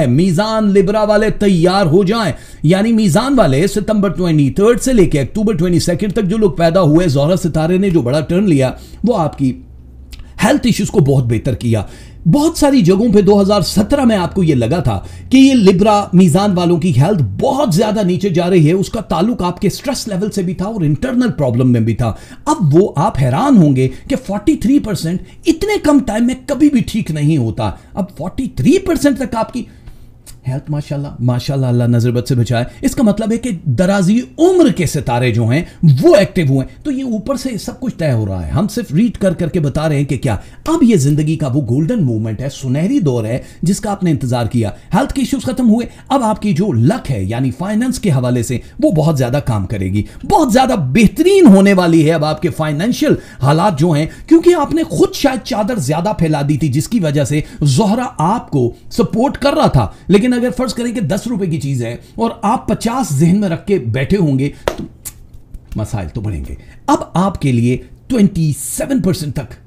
मीजान Libra वाले तैयार हो जाएं। यानी मीजान वाले सितंबर 23 से लेकर अक्टूबर 22 तक जो लोग पैदा हुए, ज़ोहरा सितारे ने जो बड़ा टर्न लिया वो आपकी हेल्थ इश्यूज को बहुत बेहतर किया। बहुत सारी जगहों पे 2017 में आपको यह लगा था कि ये लिब्रा मीजान वालों की हेल्थ बहुत ज्यादा नीचे जा रही है, उसका ताल्लुक आपके स्ट्रेस लेवल से भी था और इंटरनल प्रॉब्लम में भी था। अब वो आप हैरान होंगे कि 43% इतने कम टाइम में कभी भी ठीक नहीं होता। अब 43% तक आपकी हेल्थ माशाल्लाह माशाल्लाह, अल्लाह नजरबद से बचाए। इसका मतलब है कि दराजी उम्र के सितारे जो हैं वो एक्टिव हुए। तो ये ऊपर से सब कुछ तय हो रहा है, हम सिर्फ रीड कर करके बता रहे हैं कि क्या अब ये जिंदगी का वो गोल्डन मूवमेंट है, सुनहरी दौर है जिसका आपने इंतजार किया। हेल्थ के इश्यूज खत्म हुए, अब आपकी जो लक है यानी फाइनेंस के हवाले से वो बहुत ज्यादा काम करेगी, बहुत ज्यादा बेहतरीन होने वाली है अब आपके फाइनेंशियल हालात जो हैं, क्योंकि आपने खुद शायद चादर ज्यादा फैला दी थी जिसकी वजह से ज़ोहरा आपको सपोर्ट कर रहा था। लेकिन अगर फर्ज करें कि 10 रुपए की चीज है और आप 50 जहन में रख के बैठे होंगे तो मसाइल तो बढ़ेंगे। अब आपके लिए 27% तक,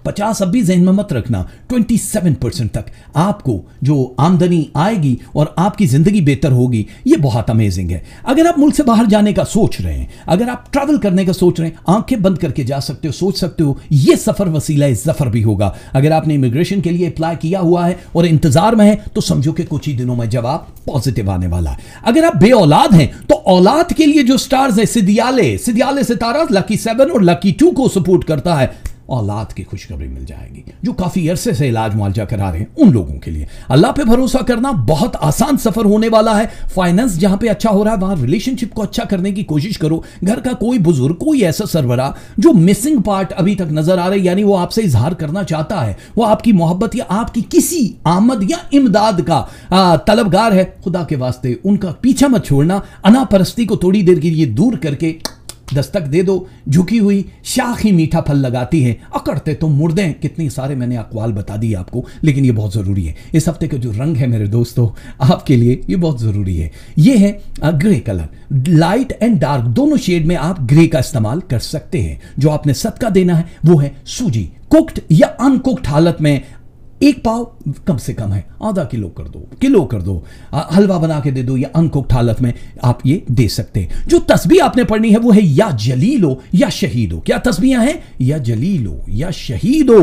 50 अब भी जहन में मत रखना, 27% तक आपको जो आमदनी आएगी और आपकी जिंदगी बेहतर होगी, ये बहुत अमेजिंग है। अगर आप मुल्क से बाहर जाने का सोच रहे हैं, अगर आप ट्रैवल करने का सोच रहे हैं, आंखें बंद करके जा सकते हो, सोच सकते हो ये सफर वसीला जफर भी होगा। अगर आपने इमिग्रेशन के लिए अप्लाई किया हुआ है और इंतजार में है तो समझो कि कुछ ही दिनों में जवाब पॉजिटिव आने वाला है। अगर आप बे औलाद हैं तो औलाद के लिए जो स्टार्स है, सिदियाले सितारा लकी 7 और लकी 2 को सपोर्ट करता है, औलाद की खुशखबरी मिल जाएगी। जो काफी अरसे से इलाज मुआवजा करा रहे हैं उन लोगों के लिए अल्लाह पे भरोसा करना बहुत आसान सफर होने वाला है। फाइनेंस जहां पे अच्छा हो रहा है वहां रिलेशनशिप को अच्छा करने की कोशिश करो। घर का कोई बुजुर्ग, कोई ऐसा सरवरा जो मिसिंग पार्ट अभी तक नजर आ रहा है, यानी वो आपसे इजहार करना चाहता है, वो आपकी मोहब्बत या आपकी किसी आमद या इमदाद का तलबगार है, खुदा के वास्ते उनका पीछा मत छोड़ना। अनापरस्ती को थोड़ी देर के लिए दूर करके दस्तक दे दो। झुकी हुई शाख ही मीठा फल लगाती है, अकड़ते तो मुर्दे। कितनी सारे मैंने अकवाल बता दिए आपको, लेकिन ये बहुत ज़रूरी है। इस हफ्ते का जो रंग है मेरे दोस्तों आपके लिए ये बहुत ज़रूरी है, ये है grey colour. Light and dark दोनों शेड में आप ग्रे का इस्तेमाल कर सकते हैं। जो आपने सदका देना है वो है सूजी, कुक्ड या अनकुक्ड हालत में। 1 पाव कम से कम है, आधा किलो कर दो, हलवा बना के दे दो, या अनकुक्ड हालत में आप ये दे सकते हैं। जो तस्बीह आपने पढ़नी है वो है या जलीलो या शहीदो। क्या तस्बीहां हैं? या जलीलो या शहीदो।